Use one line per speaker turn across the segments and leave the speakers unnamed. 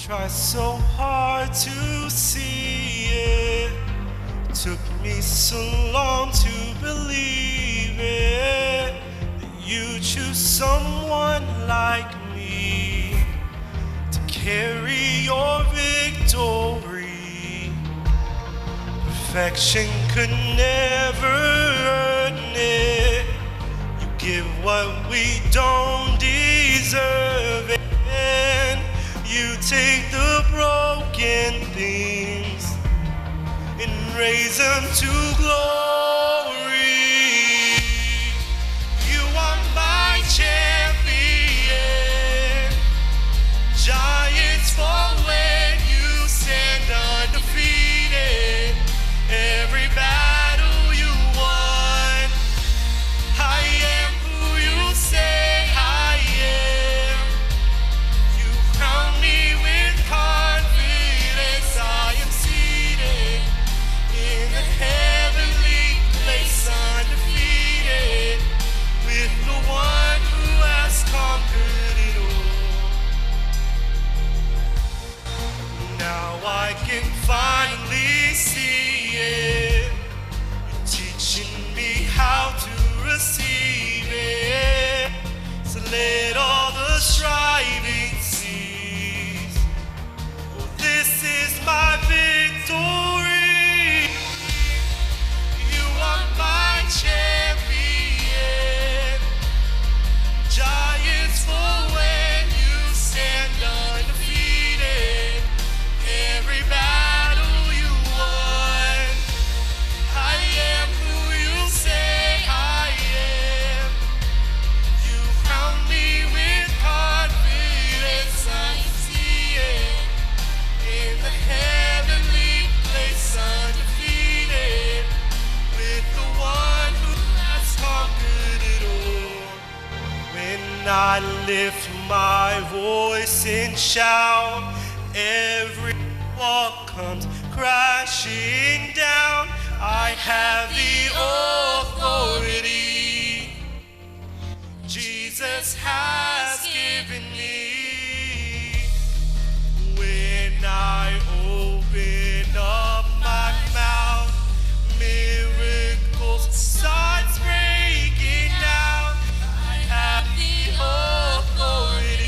Try so hard to see it. Took me so long to believe it, that you choose someone like me to carry your victory. Perfection could never earn it. You give what we don't deserve it. You take the broken things and raise them to glory. You are my champion. Giants fall when you stand undefeated. Every battle you won. I am who you say I am. You crown me with confidence. I am seated in the heavenly place, undefeated, with the one who has conquered it all. Now I can finally see it. You're teaching me how to receive it. So let all the striving cease. Oh, this is my victory. You are my champion. Giants fall when you stand undefeated. Every battle you won. I am who you say I am. You crown me with confidence. I see it in the heavenly place, undefeated, with the one who has conquered it all. When I lift my voice and shout, every wall comes crashing down. I have the authority Jesus has given me. When I open up my mouth, miracles starts breaking out. I have the authority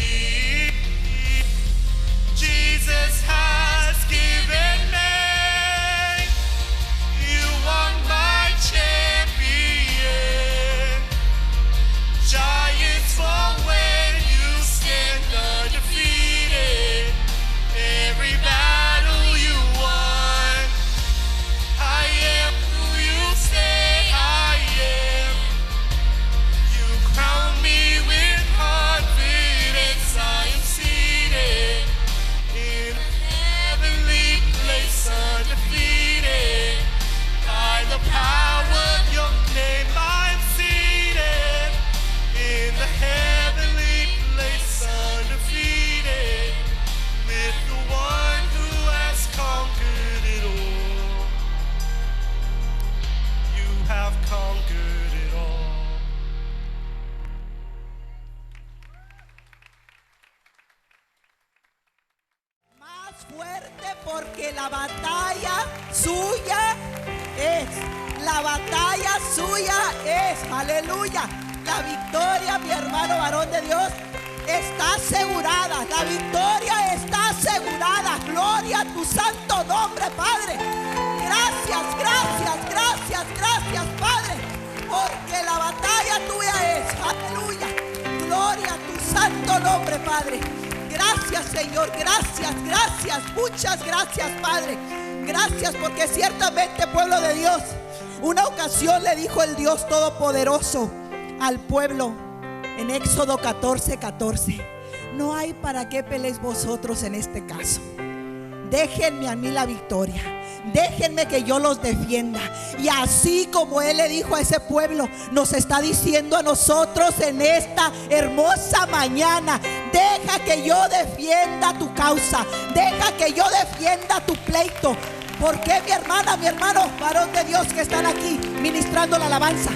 Jesus has given me. You are my champion. Giants fall when you stand undefeated. Every battle you won. I am who you say I am. You crown me with confidence. I am seated in a heavenly place, undefeated. By the power of your name, I'm seated in the heavenly place, undefeated, with the one who has conquered it all. You have conquered it all.
Más fuerte, porque la batalla suya es. La batalla suya es. Aleluya. La victoria, mi hermano varón de Dios, está asegurada. La victoria está asegurada. Gloria a tu santo nombre, Padre. Gracias, gracias, gracias, gracias, Padre, porque la batalla tuya es. Aleluya. Gloria a tu santo nombre, Padre. Gracias, Señor, gracias, gracias, muchas gracias, Padre. Gracias, porque ciertamente, pueblo de Dios, una ocasión le dijo el Dios Todopoderoso al pueblo en Éxodo 14:14: no hay para qué peleéis vosotros en este caso. Déjenme a mí la victoria. Déjenme que yo los defienda. Y así como Él le dijo a ese pueblo, nos está diciendo a nosotros en esta hermosa mañana: deja que yo defienda tu causa. Deja que yo defienda tu pleito. ¿Por qué, mi hermana, mi hermano, varón de Dios que están aquí ministrando la alabanza?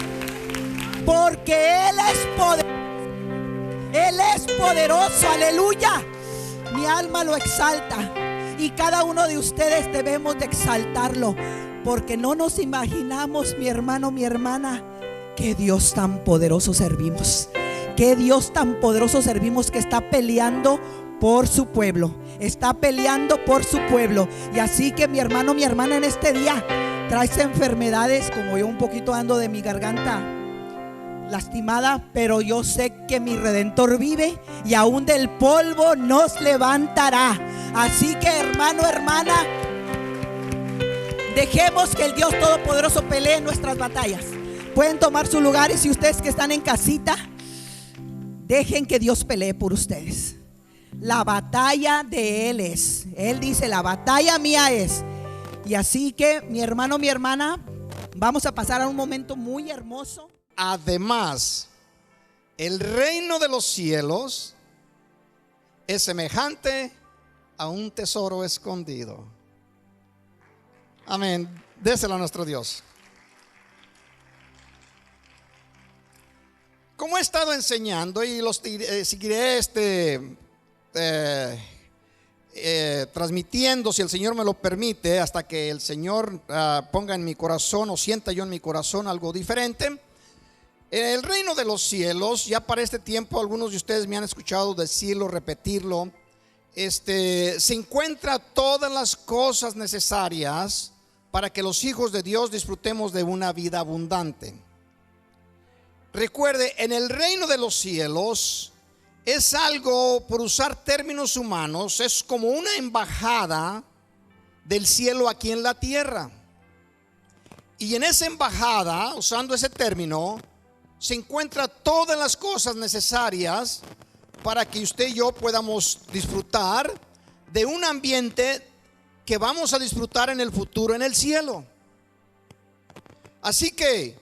Porque Él es poderoso. Él es poderoso, aleluya. Mi alma lo exalta. Y cada uno de ustedes debemos de exaltarlo. Porque no nos imaginamos, mi hermano, mi hermana, qué Dios tan poderoso servimos. Qué Dios tan poderoso servimos, que está peleando por su pueblo. Está peleando por su pueblo. Y así que mi hermano, mi hermana, en este día traes enfermedades, como yo un poquito ando de mi garganta lastimada, pero yo sé que mi Redentor vive y aún del polvo nos levantará. Así que hermano, hermana, dejemos que el Dios Todopoderoso pelee nuestras batallas. Pueden tomar su lugar, y si ustedes que están en casita, dejen que Dios pelee por ustedes. La batalla de Él es. Él dice: la batalla mía es. Y así que mi hermano, mi hermana, vamos a pasar a un momento muy hermoso.
Además, el reino de los cielos es semejante a un tesoro escondido. Amén. Déselo a nuestro Dios. Como he estado enseñando, y los seguiré transmitiendo, si el Señor me lo permite, hasta que el Señor ponga en mi corazón, o sienta yo en mi corazón algo diferente. El reino de los cielos, ya para este tiempo algunos de ustedes me han escuchado decirlo, repetirlo, se encuentra todas las cosas necesarias para que los hijos de Dios disfrutemos de una vida abundante. Recuerde, en el reino de los cielos es algo, por usar términos humanos, es como una embajada del cielo aquí en la tierra. Y en esa embajada, usando ese término, se encuentran todas las cosas necesarias para que usted y yo podamos disfrutar de un ambiente que vamos a disfrutar en el futuro en el cielo. Así que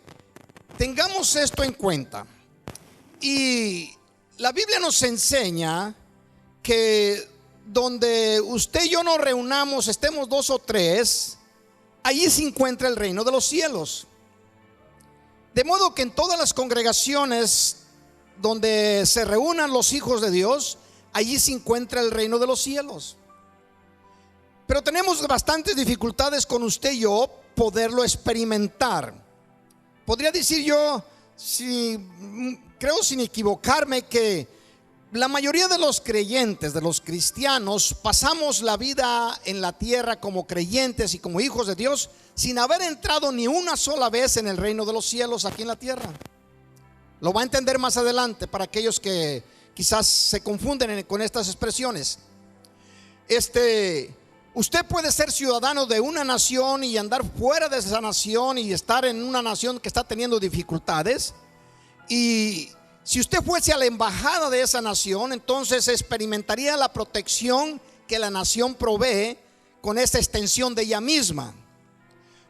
tengamos esto en cuenta. Y la Biblia nos enseña que donde usted y yo nos reunamos, estemos 2 o 3, allí se encuentra el reino de los cielos. De modo que en todas las congregaciones donde se reúnan los hijos de Dios, allí se encuentra el reino de los cielos. Pero tenemos bastantes dificultades con usted y yo poderlo experimentar. Podría decir yo, creo sin equivocarme, que la mayoría de los creyentes, de los cristianos, pasamos la vida en la tierra como creyentes y como hijos de Dios sin haber entrado ni una sola vez en el reino de los cielos aquí en la tierra. Lo va a entender más adelante para aquellos que quizás se confunden con estas expresiones. Usted puede ser ciudadano de una nación y andar fuera de esa nación y estar en una nación que está teniendo dificultades. Y si usted fuese a la embajada de esa nación, entonces experimentaría la protección que la nación provee con esta extensión de ella misma.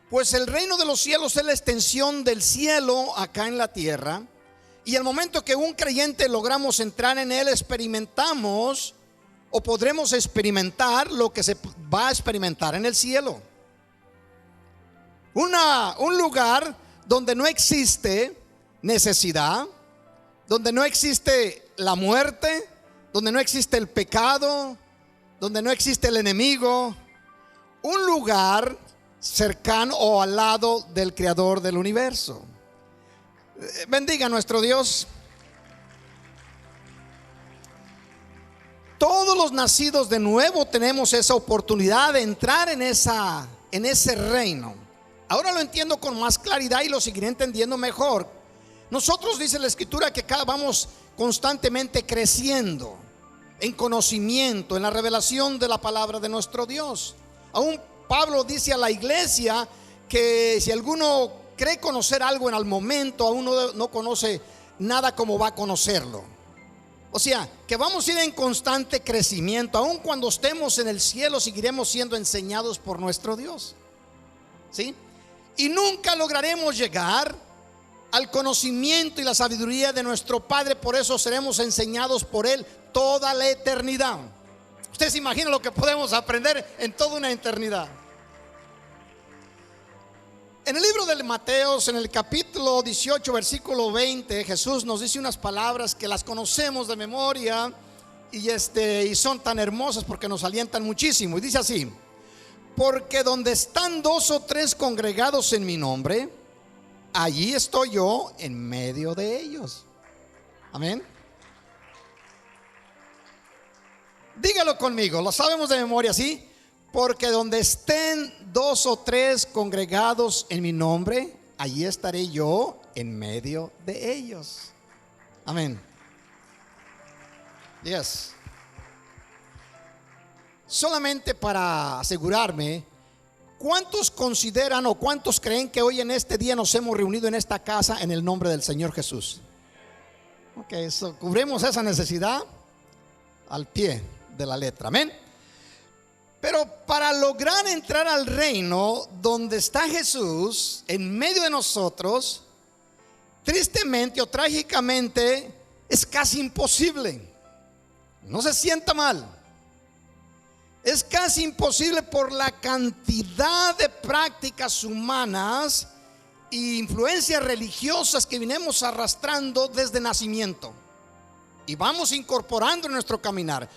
Pues el reino de los cielos es la extensión del cielo acá en la tierra. Y al momento que un creyente logramos entrar en él, experimentamos o podremos experimentar lo que se va a experimentar en el cielo. Un lugar donde no existe necesidad, donde no existe la muerte, donde no existe el pecado, donde no existe el enemigo. Un lugar cercano o al lado del Creador del universo. Bendiga a nuestro Dios. Todos los nacidos de nuevo tenemos esa oportunidad de entrar en ese reino. Ahora lo entiendo con más claridad y lo seguiré entendiendo mejor. Nosotros, dice la Escritura, que vamos constantemente creciendo en conocimiento, en la revelación de la palabra de nuestro Dios. Aún Pablo dice a la iglesia que si alguno cree conocer algo en el momento, aún no conoce nada como va a conocerlo. O sea, que vamos a ir en constante crecimiento. Aun cuando estemos en el cielo, seguiremos siendo enseñados por nuestro Dios, ¿sí? Y nunca lograremos llegar al conocimiento y la sabiduría de nuestro Padre. Por eso seremos enseñados por Él toda la eternidad. Usted se imagina lo que podemos aprender en toda una eternidad. En el libro de Mateo, en el capítulo 18, versículo 20, Jesús nos dice unas palabras que las conocemos de memoria y son tan hermosas porque nos alientan muchísimo. Y dice así: porque donde están 2 o 3 congregados en mi nombre, allí estoy yo en medio de ellos. Amén. Dígalo conmigo, lo sabemos de memoria, ¿sí? Porque donde estén 2 o 3 congregados en mi nombre, allí estaré yo en medio de ellos. Amén. Yes. Solamente para asegurarme, ¿cuántos consideran o cuántos creen que hoy en este día nos hemos reunido en esta casa en el nombre del Señor Jesús? Ok, cubrimos esa necesidad al pie de la letra. Amén. Pero para lograr entrar al reino donde está Jesús en medio de nosotros, tristemente o trágicamente es casi imposible. No se sienta mal. Es casi imposible por la cantidad de prácticas humanas e influencias religiosas que venimos arrastrando desde nacimiento y vamos incorporando en nuestro caminar.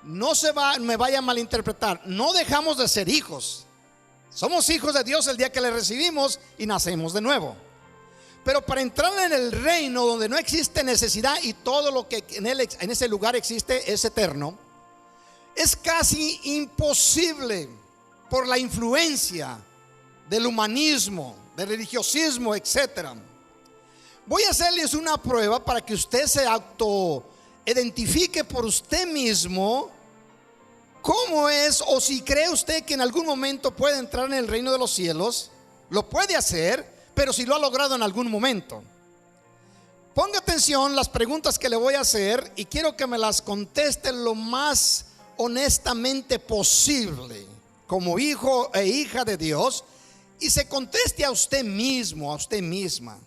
No me vaya a malinterpretar, no dejamos de ser hijos. Somos hijos de Dios el día que le recibimos y nacemos de nuevo. Pero para entrar en el reino donde no existe necesidad y todo lo que en ese lugar existe es eterno, es casi imposible por la influencia del humanismo, del religiosismo, etc. Voy a hacerles una prueba para que usted se autoidentifique por usted mismo cómo es, o si cree usted que en algún momento puede entrar en el reino de los cielos. Lo puede hacer, pero si lo ha logrado en algún momento. Ponga atención las preguntas que le voy a hacer y quiero que me las conteste lo más honestamente posible como hijo e hija de Dios, y se conteste a usted mismo, a usted misma,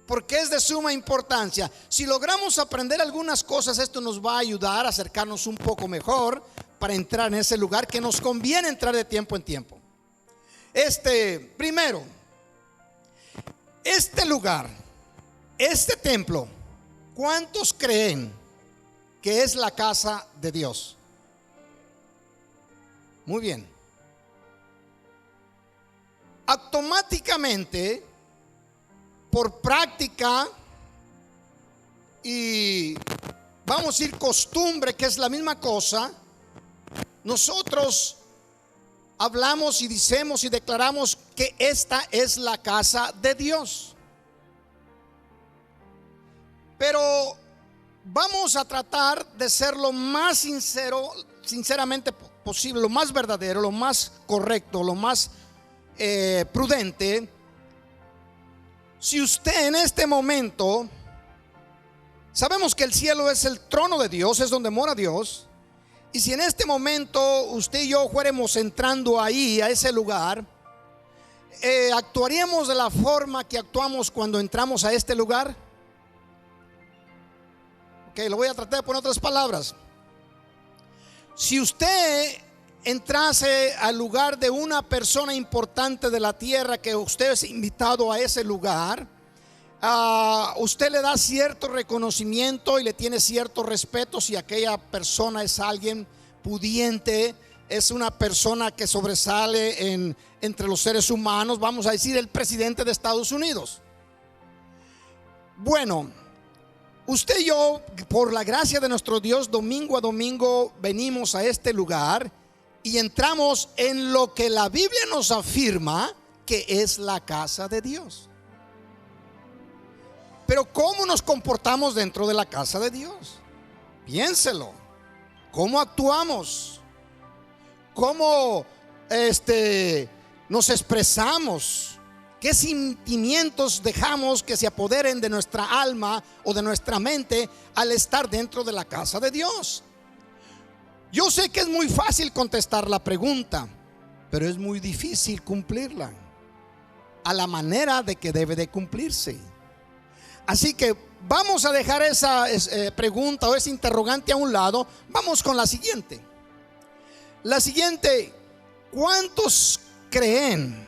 porque es de suma importancia. Si logramos aprender algunas cosas, esto nos va a ayudar a acercarnos un poco mejor para entrar en ese lugar que nos conviene entrar de tiempo en tiempo. Primero, este lugar, este templo, ¿cuántos creen que es la casa de Dios? Muy bien. Automáticamente, por práctica y vamos a decir costumbre, que es la misma cosa, nosotros hablamos y decimos y declaramos que esta es la casa de Dios. Pero vamos a tratar de ser lo más sinceramente posible, lo más verdadero, lo más correcto, lo más prudente. Si usted en este momento, sabemos que el cielo es el trono de Dios, es donde mora Dios, y si en este momento usted y yo fuéramos entrando ahí, a ese lugar, ¿actuaríamos de la forma que actuamos cuando entramos a este lugar? Ok, lo voy a tratar de poner otras palabras. Si usted entrase al lugar de una persona importante de la tierra, que usted es invitado a ese lugar, usted le da cierto reconocimiento y le tiene cierto respeto si aquella persona es alguien pudiente, es una persona que sobresale entre los seres humanos, vamos a decir el presidente de Estados Unidos. Bueno, usted y yo, por la gracia de nuestro Dios, domingo a domingo venimos a este lugar y entramos en lo que la Biblia nos afirma que es la casa de Dios. Pero ¿cómo nos comportamos dentro de la casa de Dios? Piénselo. ¿Cómo actuamos? ¿Cómo nos expresamos? ¿Qué sentimientos dejamos que se apoderen de nuestra alma o de nuestra mente al estar dentro de la casa de Dios? Yo sé que es muy fácil contestar la pregunta, pero es muy difícil cumplirla a la manera de que debe de cumplirse. Así que vamos a dejar esa pregunta o ese interrogante a un lado. Vamos con la siguiente. La siguiente: ¿cuántos creen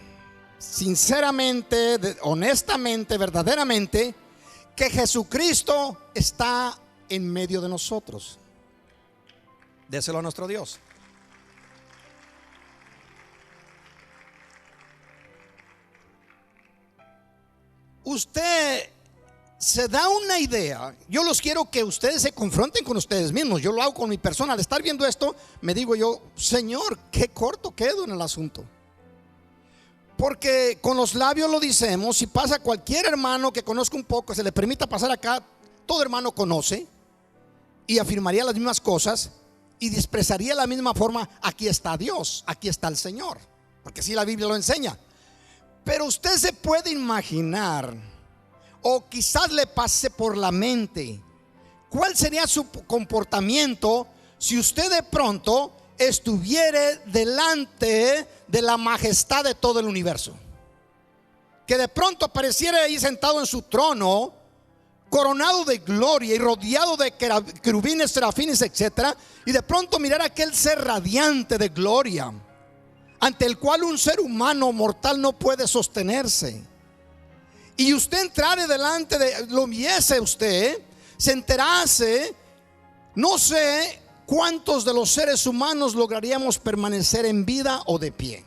sinceramente, honestamente, verdaderamente que Jesucristo está en medio de nosotros? Déselo a nuestro Dios. Usted se da una idea. Yo los quiero que ustedes se confronten con ustedes mismos. Yo lo hago con mi persona. Al estar viendo esto, me digo yo, Señor, qué corto quedo en el asunto. Porque con los labios lo decimos. Si pasa cualquier hermano que conozca un poco, se le permita pasar acá, todo hermano conoce y afirmaría las mismas cosas y expresaría de la misma forma: aquí está Dios, aquí está el Señor, porque así la Biblia lo enseña. Pero usted se puede imaginar, o quizás le pase por la mente, ¿cuál sería su comportamiento si usted de pronto estuviera delante de la majestad de todo el universo? Que de pronto apareciera ahí sentado en su trono, coronado de gloria y rodeado de querubines, serafines, etcétera, y de pronto mirar a aquel ser radiante de gloria, ante el cual un ser humano mortal no puede sostenerse. Y usted entrare delante de, lo viese usted, se enterase, no sé cuántos de los seres humanos lograríamos permanecer en vida o de pie.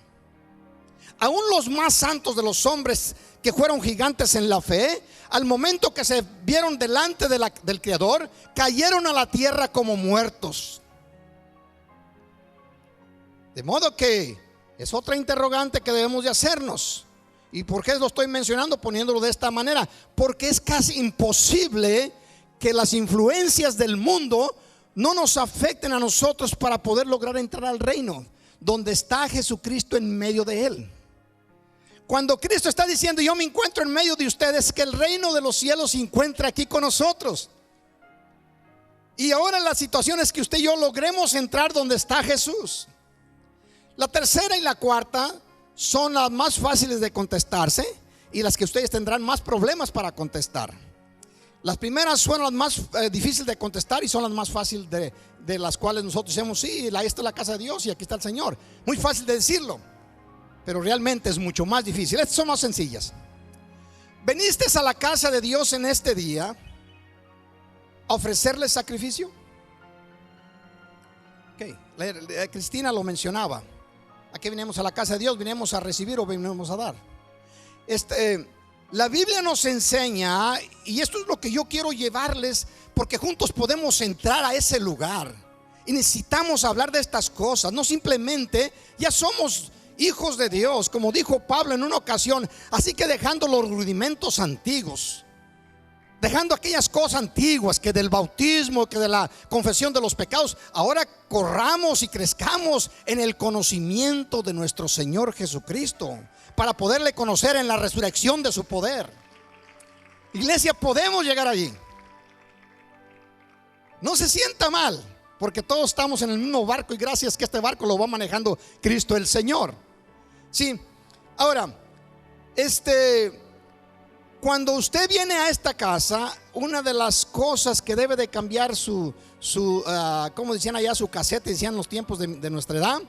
Aún los más santos de los hombres que fueron gigantes en la fe, al momento que se vieron delante del Creador, cayeron a la tierra como muertos. De modo que es otra interrogante que debemos de hacernos. ¿Y por qué lo estoy mencionando poniéndolo de esta manera? Porque es casi imposible que las influencias del mundo no nos afecten a nosotros para poder lograr entrar al reino donde está Jesucristo en medio de él. Cuando Cristo está diciendo: yo me encuentro en medio de ustedes, que el reino de los cielos se encuentra aquí con nosotros. Y ahora la situación es que usted y yo logremos entrar donde está Jesús. La tercera y la cuarta son las más fáciles de contestarse y las que ustedes tendrán más problemas para contestar. Las primeras son las más difíciles de contestar y son las más fáciles de las cuales nosotros decimos: sí, esta es la casa de Dios y aquí está el Señor. Muy fácil de decirlo, pero realmente es mucho más difícil. Estas son más sencillas. ¿Veniste a la casa de Dios en este día a ofrecerle sacrificio? Cristina lo mencionaba. ¿A qué vinimos a la casa de Dios? ¿Vinimos a recibir o vinimos a dar? La Biblia nos enseña, y esto es lo que yo quiero llevarles, porque juntos podemos entrar a ese lugar. Y necesitamos hablar de estas cosas. No simplemente ya somos hijos de Dios, como dijo Pablo en una ocasión. Así que dejando los rudimentos antiguos, dejando aquellas cosas antiguas, que del bautismo, que de la confesión de los pecados, ahora corramos y crezcamos en el conocimiento de nuestro Señor Jesucristo, para poderle conocer en la resurrección de su poder. Iglesia, podemos llegar allí. No se sienta mal, porque todos estamos en el mismo barco, y gracias que este barco lo va manejando Cristo el Señor. Sí, ahora, cuando usted viene a esta casa, una de las cosas que debe de cambiar como decían allá, su casete, decían en los tiempos de nuestra edad,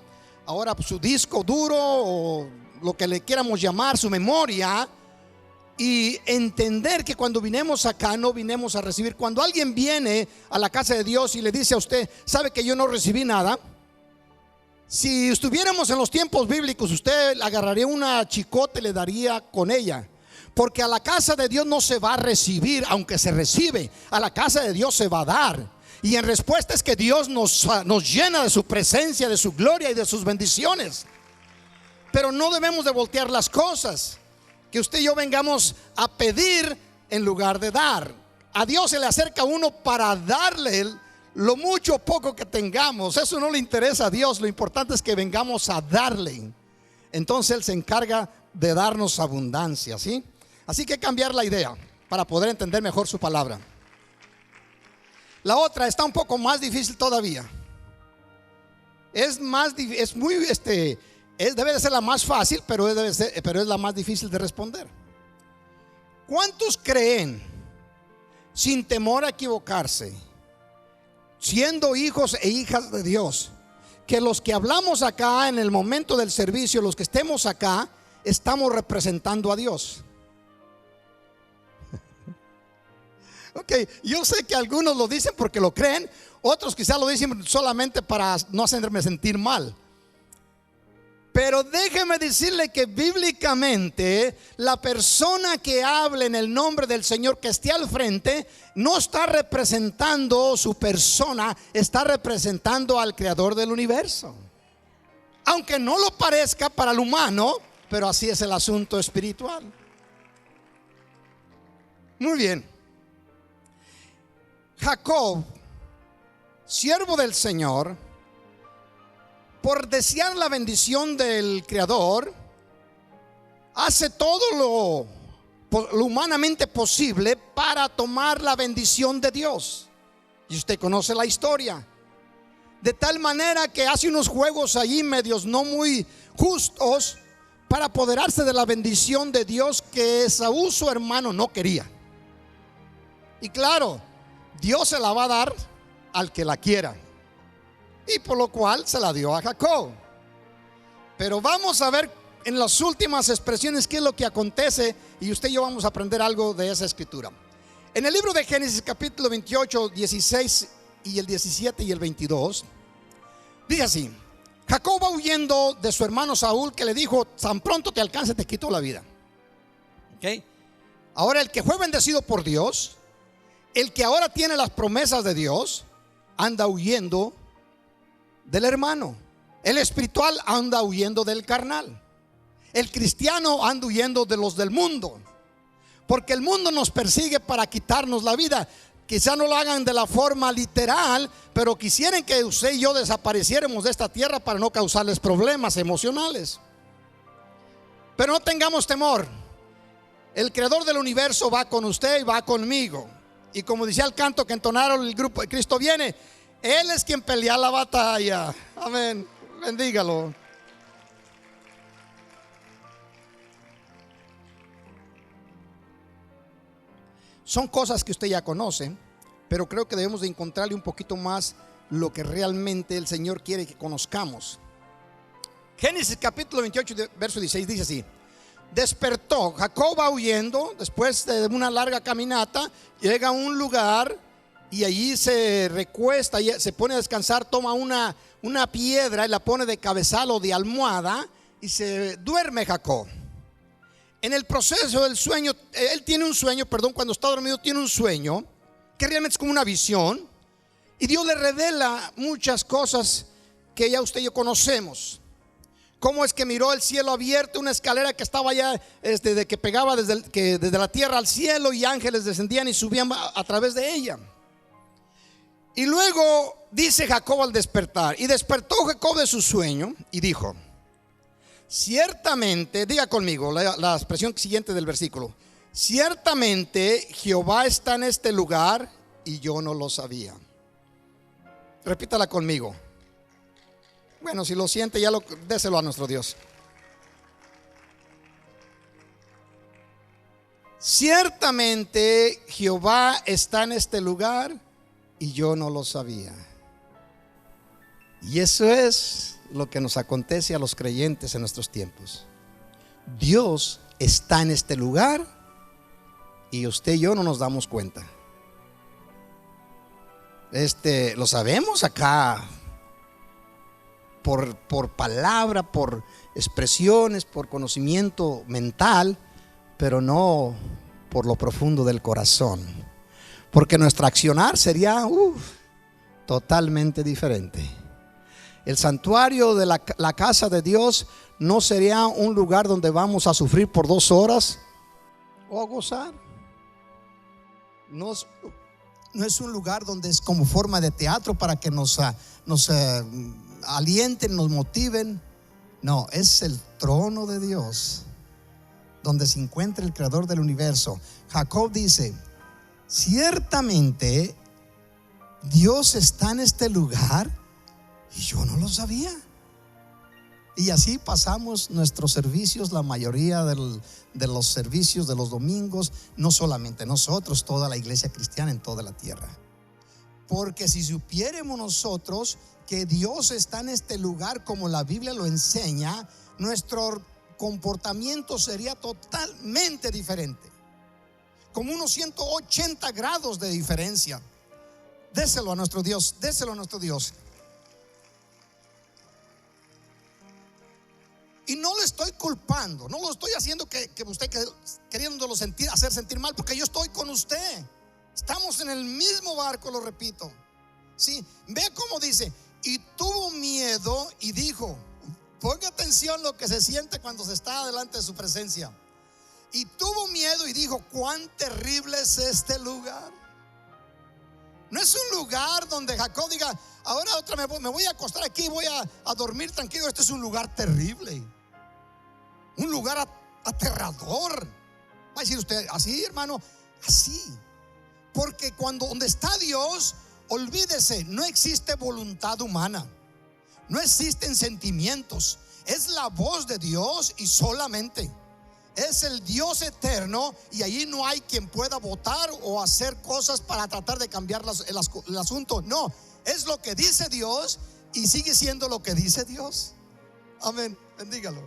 ahora su disco duro o lo que le quieramos llamar, su memoria, y entender que cuando vinimos acá no vinimos a recibir. Cuando alguien viene a la casa de Dios y le dice a usted: ¿sabe que yo no recibí nada? Si estuviéramos en los tiempos bíblicos, usted agarraría una chicote y le daría con ella. Porque a la casa de Dios no se va a recibir, aunque se recibe. A la casa de Dios se va a dar. Y en respuesta es que Dios nos llena de su presencia, de su gloria y de sus bendiciones. Pero no debemos de voltear las cosas, que usted y yo vengamos a pedir en lugar de dar. A Dios se le acerca a uno para darle lo mucho o poco que tengamos. Eso no le interesa a Dios. Lo importante es que vengamos a darle. Entonces Él se encarga de darnos abundancia, ¿sí? Así que cambiar la idea para poder entender mejor su palabra. La otra está un poco más difícil todavía. Debe de ser la más fácil, pero es la más difícil de responder. ¿Cuántos creen, sin temor a equivocarse, siendo hijos e hijas de Dios, que los que hablamos acá en el momento del servicio, los que estemos acá, estamos representando a Dios? Ok, yo sé que algunos lo dicen porque lo creen, otros quizás lo dicen solamente para no hacerme sentir mal. Pero déjeme decirle que bíblicamente la persona que hable en el nombre del Señor, que esté al frente, no está representando su persona, está representando al Creador del universo. Aunque no lo parezca para el humano, pero así es el asunto espiritual. Muy bien. Jacob, siervo del Señor, por desear la bendición del Creador, hace todo lo humanamente posible para tomar la bendición de Dios. Y usted conoce la historia. De tal manera que hace unos juegos allí medios no muy justos para apoderarse de la bendición de Dios que Esaú, su hermano, no quería. Y claro, Dios se la va a dar al que la quiera. Y por lo cual se la dio a Jacob. Pero vamos a ver en las últimas expresiones qué es lo que acontece, y usted y yo vamos a aprender algo de esa escritura. En el libro de Génesis capítulo 28, 16 y el 17 y el 22, dice así: Jacob va huyendo de su hermano Saúl, que le dijo: tan pronto te alcance te quito la vida. ¿Okay? Ahora el que fue bendecido por Dios, el que ahora tiene las promesas de Dios, anda huyendo del hermano. El espiritual anda huyendo del carnal. El cristiano anda huyendo de los del mundo, porque el mundo nos persigue para quitarnos la vida. Quizá no lo hagan de la forma literal, pero quisieran que usted y yo desapareciéramos de esta tierra para no causarles problemas emocionales. Pero no tengamos temor. El Creador del universo va con usted y va conmigo. Y como decía el canto que entonaron el grupo de Cristo Viene, Él es quien pelea la batalla. Amén. Bendígalo. Son cosas que usted ya conoce, pero creo que debemos de encontrarle un poquito más lo que realmente el Señor quiere que conozcamos. Génesis capítulo 28 verso 16 dice así: despertó, Jacob va huyendo después de una larga caminata, llega a un lugar y allí se recuesta y se pone a descansar, toma una piedra y la pone de cabezal o de almohada y se duerme Jacob. En el proceso del sueño, él tiene un sueño, cuando está dormido tiene un sueño que realmente es como una visión, y Dios le revela muchas cosas que ya usted y yo conocemos. Cómo es que miró el cielo abierto, una escalera que estaba ya de que pegaba desde la tierra al cielo, y ángeles descendían y subían a través de ella. Y luego dice Jacob al despertar, y despertó Jacob de su sueño y dijo: ciertamente, diga conmigo la expresión siguiente del versículo: ciertamente Jehová está en este lugar y yo no lo sabía. Repítala conmigo. Bueno, si lo siente, ya déselo a nuestro Dios. Ciertamente Jehová está en este lugar y yo no lo sabía. Y eso es lo que nos acontece a los creyentes en nuestros tiempos. Dios está en este lugar y usted y yo no nos damos cuenta. Lo sabemos acá por palabra, por expresiones, por conocimiento mental, pero no por lo profundo del corazón, porque nuestro accionar sería totalmente diferente. El santuario de la casa de Dios no sería un lugar donde vamos a sufrir por 2 horas o a gozar. No es un lugar donde es como forma de teatro para que nos alienten, nos motiven. No, es el trono de Dios donde se encuentra el Creador del universo. Jacob dice: ciertamente Dios está en este lugar y yo no lo sabía. Y así pasamos nuestros servicios, la mayoría de los servicios de los domingos, no solamente nosotros, toda la iglesia cristiana en toda la tierra. Porque si supiéramos nosotros que Dios está en este lugar como la Biblia lo enseña, nuestro comportamiento sería totalmente diferente. como unos 180 grados de diferencia. Déselo a nuestro Dios, déselo a nuestro Dios. Y no le estoy culpando, no lo estoy haciendo que usted queriéndolo hacer sentir mal, porque yo estoy con usted. Estamos en el mismo barco, lo repito. Sí, ve cómo dice, y tuvo miedo y dijo, ponga atención lo que se siente cuando se está delante de su presencia. Y tuvo miedo y dijo, cuán terrible es este lugar. No es un lugar donde Jacob diga, ahora otra me voy a acostar aquí, voy a dormir tranquilo. Este es un lugar terrible, un lugar aterrador. Va a decir usted, así hermano, así. Porque donde está Dios, olvídese, no existe voluntad humana, no existen sentimientos. Es la voz de Dios y solamente. Es el Dios eterno y allí no hay quien pueda votar o hacer cosas para tratar de cambiar el asunto. No, es lo que dice Dios y sigue siendo lo que dice Dios. Amén, bendígalo.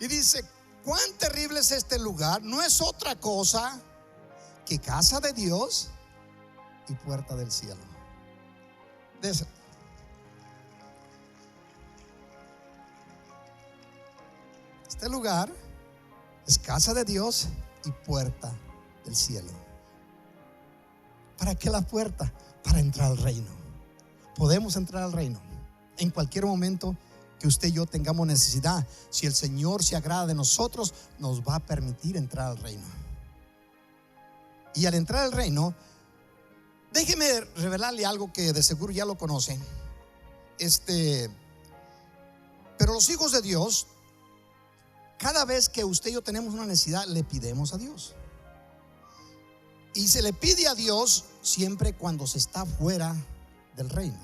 Y dice, cuán terrible es este lugar. No es otra cosa que casa de Dios y puerta del cielo. Este lugar es casa de Dios y puerta del cielo. ¿Para qué la puerta? Para entrar al reino. Podemos entrar al reino en cualquier momento que usted y yo tengamos necesidad. Si el Señor se agrada de nosotros, nos va a permitir entrar al reino. Y al entrar al reino, déjeme revelarle algo que de seguro ya lo conocen. Pero los hijos de Dios, cada vez que usted y yo tenemos una necesidad, le pidemos a Dios. Y se le pide a Dios siempre cuando se está fuera del reino.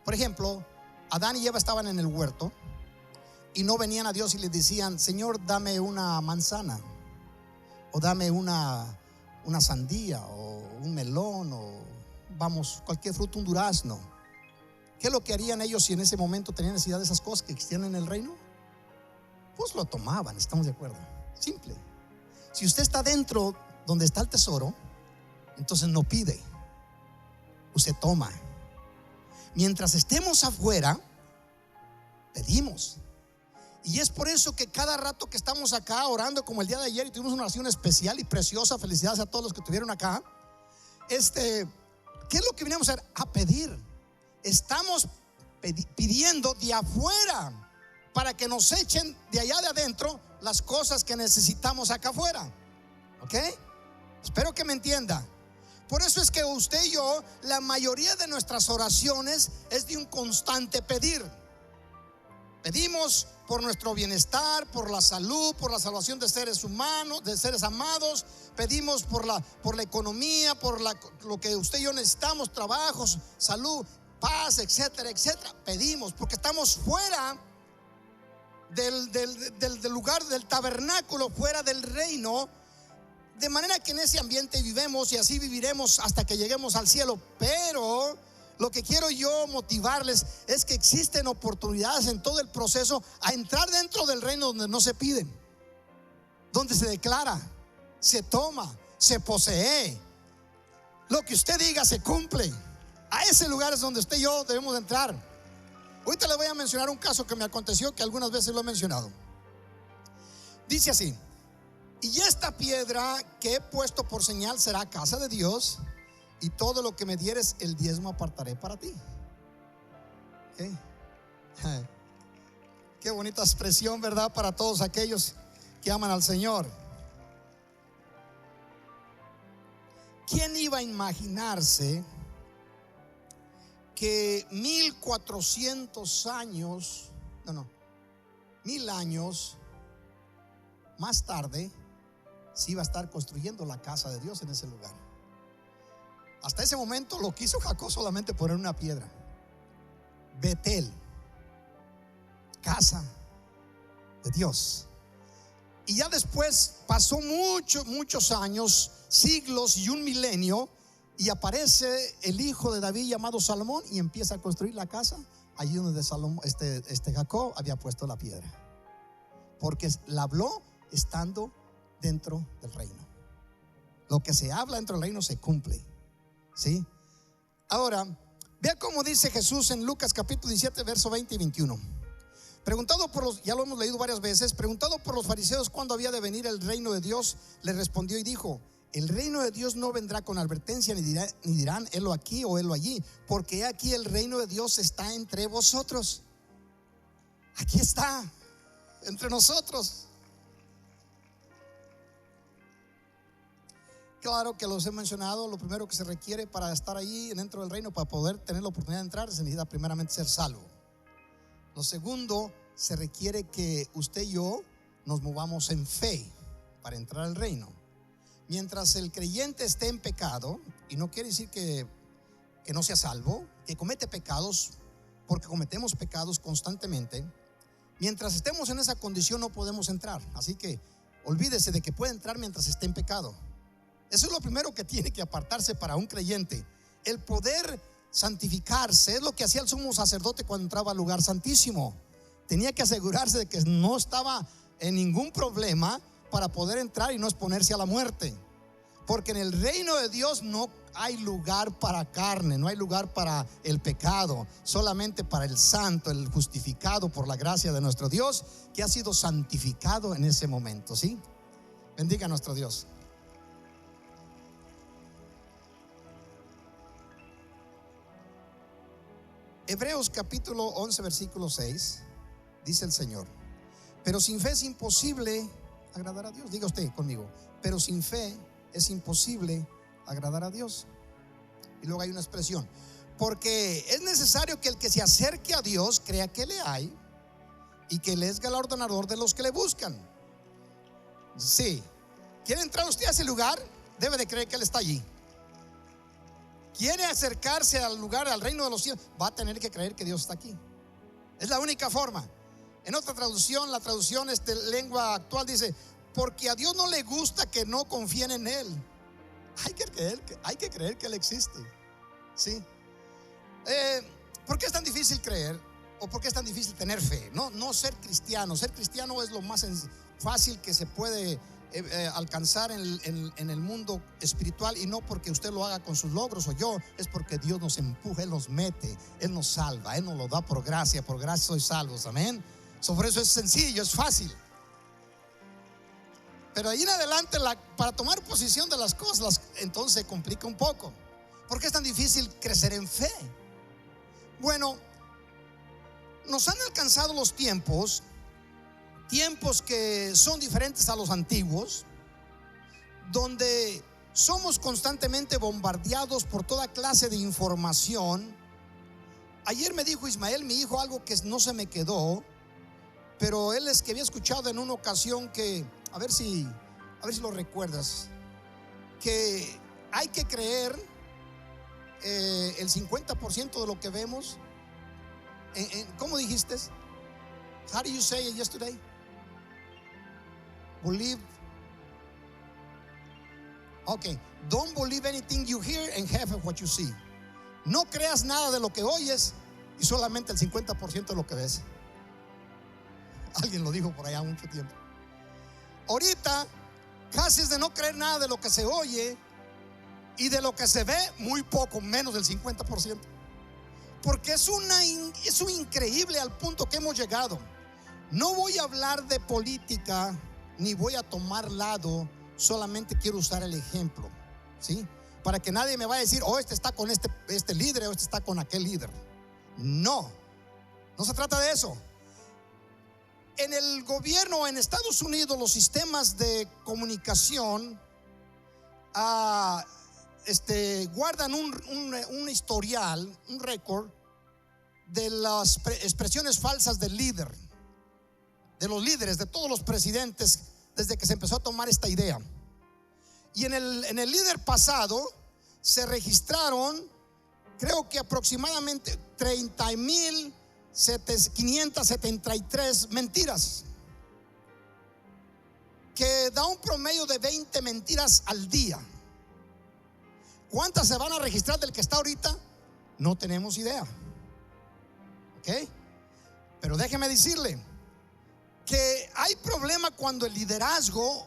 Por ejemplo, Adán y Eva estaban en el huerto y no venían a Dios y le decían, Señor, dame una manzana, o dame una sandía, o un melón, o vamos, cualquier fruto, un durazno. ¿Qué es lo que harían ellos si en ese momento tenían necesidad de esas cosas que existían en el reino? Pues lo tomaban, estamos de acuerdo. Simple. Si usted está dentro donde está el tesoro, entonces no pide, usted toma. Mientras estemos afuera, pedimos. Y es por eso que cada rato que estamos acá orando, como el día de ayer, y tuvimos una oración especial y preciosa, felicidades a todos los que estuvieron acá. ¿Qué es lo que vinimos a hacer? A pedir. Estamos pidiendo de afuera para que nos echen de allá de adentro las cosas que necesitamos acá afuera. ¿Ok? Espero que me entienda. Por eso es que usted y yo, la mayoría de nuestras oraciones es de un constante pedir. Pedimos por nuestro bienestar, por la salud, por la salvación de seres humanos, de seres amados. Pedimos por la economía, por lo que usted y yo necesitamos, trabajos, salud, paz, etcétera, etcétera. Pedimos porque estamos fuera del lugar, del tabernáculo, fuera del reino. De manera que en ese ambiente vivemos y así viviremos hasta que lleguemos al cielo. Pero lo que quiero yo motivarles es que existen oportunidades en todo el proceso a entrar dentro del reino donde no se piden, donde se declara, se toma, se posee. Lo que usted diga se cumple. A ese lugar es donde usted y yo debemos entrar. Ahorita les voy a mencionar un caso que me aconteció, que algunas veces lo he mencionado. Dice así: y esta piedra que he puesto por señal será casa de Dios, y todo lo que me dieres el diezmo apartaré para ti. ¿Okay? Qué bonita expresión, ¿verdad? Para todos aquellos que aman al Señor. ¿Quién iba a imaginarse que 1400 años, 1000 años más tarde, se iba a estar construyendo la casa de Dios en ese lugar? Hasta ese momento lo que hizo Jacob solamente poner una piedra. Betel, casa de Dios. Y ya después pasó muchos años, siglos y un milenio, y aparece el hijo de David llamado Salomón y empieza a construir la casa allí donde Jacob había puesto la piedra. porque la habló estando dentro del reino. Lo que se habla dentro del reino se cumple, ¿sí? Ahora, vea cómo dice Jesús en Lucas capítulo 17, verso 20 y 21. Preguntado por los, ya lo hemos leído varias veces, preguntado por los fariseos cuándo había de venir el reino de Dios, le respondió y dijo: el reino de Dios no vendrá con advertencia, ni dirán helo aquí o helo allí, porque aquí el reino de Dios está entre vosotros. Aquí está, entre nosotros. Claro que los he mencionado. Lo primero que se requiere para estar ahí dentro del reino, para poder tener la oportunidad de entrar, se necesita primeramente ser salvo. Lo segundo, se requiere que usted y yo nos movamos en fe para entrar al reino. Mientras el creyente esté en pecado, y no quiere decir que no sea salvo, que comete pecados, porque cometemos pecados constantemente. Mientras estemos en esa condición no podemos entrar. Así que olvídese de que puede entrar mientras esté en pecado. Eso es lo primero que tiene que apartarse para un creyente. El poder santificarse es lo que hacía el sumo sacerdote cuando entraba al lugar santísimo. Tenía que asegurarse de que no estaba en ningún problema para poder entrar y no exponerse a la muerte. Porque en el reino de Dios no hay lugar para carne, no hay lugar para el pecado, solamente para el santo, el justificado por la gracia de nuestro Dios, que ha sido santificado en ese momento, ¿sí? Bendiga a nuestro Dios. Hebreos capítulo 11 versículo 6 dice el Señor: pero sin fe es imposible agradar a Dios. Diga usted conmigo: pero sin fe es imposible agradar a Dios. Y luego hay una expresión: porque es necesario que el que se acerque a Dios crea que le hay y que Él es galardonador de los que le buscan. Sí, ¿quiere entrar usted a ese lugar? Debe de creer que Él está allí. Quiere acercarse al lugar, al reino de los cielos, va a tener que creer que Dios está aquí. Es la única forma. En otra traducción, la traducción lengua actual dice: porque a Dios no le gusta que no confíen en Él. Hay que creer que Él existe, ¿sí? ¿Por qué es tan difícil creer? ¿O por qué es tan difícil tener fe? No ser cristiano. Ser cristiano es lo más fácil que se puede alcanzar en el mundo espiritual, y no porque usted lo haga con sus logros o yo, es porque Dios nos empuja, Él nos mete, Él nos salva, Él nos lo da por gracia sois salvos, amén. Por eso es sencillo, es fácil. Pero ahí en adelante, para tomar posición de las cosas, entonces se complica un poco. ¿Por qué es tan difícil crecer en fe? Bueno, nos han alcanzado los tiempos que son diferentes a los antiguos, donde somos constantemente bombardeados por toda clase de información. Ayer me dijo Ismael, mi hijo, algo que no se me quedó, pero él es que había escuchado en una ocasión que, a ver si lo recuerdas, que hay que creer el 50% de lo que vemos. ¿Cómo dijiste? How do you say it yesterday? Believe. Okay, don't believe anything you hear and half of what you see. No creas nada de lo que oyes y solamente el 50% de lo que ves. Alguien lo dijo por allá mucho tiempo. Ahorita casi es de no creer nada de lo que se oye, y de lo que se ve muy poco, menos del 50%. Porque es un increíble al punto que hemos llegado. No voy a hablar de política ni voy a tomar lado, solamente quiero usar el ejemplo, ¿sí? Para que nadie me vaya a decir: oh, este está con este líder, o este está con aquel líder. No se trata de eso. En el gobierno en Estados Unidos, los sistemas de comunicación guardan un historial, un récord de las expresiones falsas del líder, de los líderes, de todos los presidentes, desde que se empezó a tomar esta idea. Y en el líder pasado se registraron, creo que aproximadamente 30,573 mentiras, que da un promedio de 20 mentiras al día. ¿Cuántas se van a registrar del que está ahorita? No tenemos idea. ¿Ok? Pero déjeme decirle que hay problema cuando el liderazgo,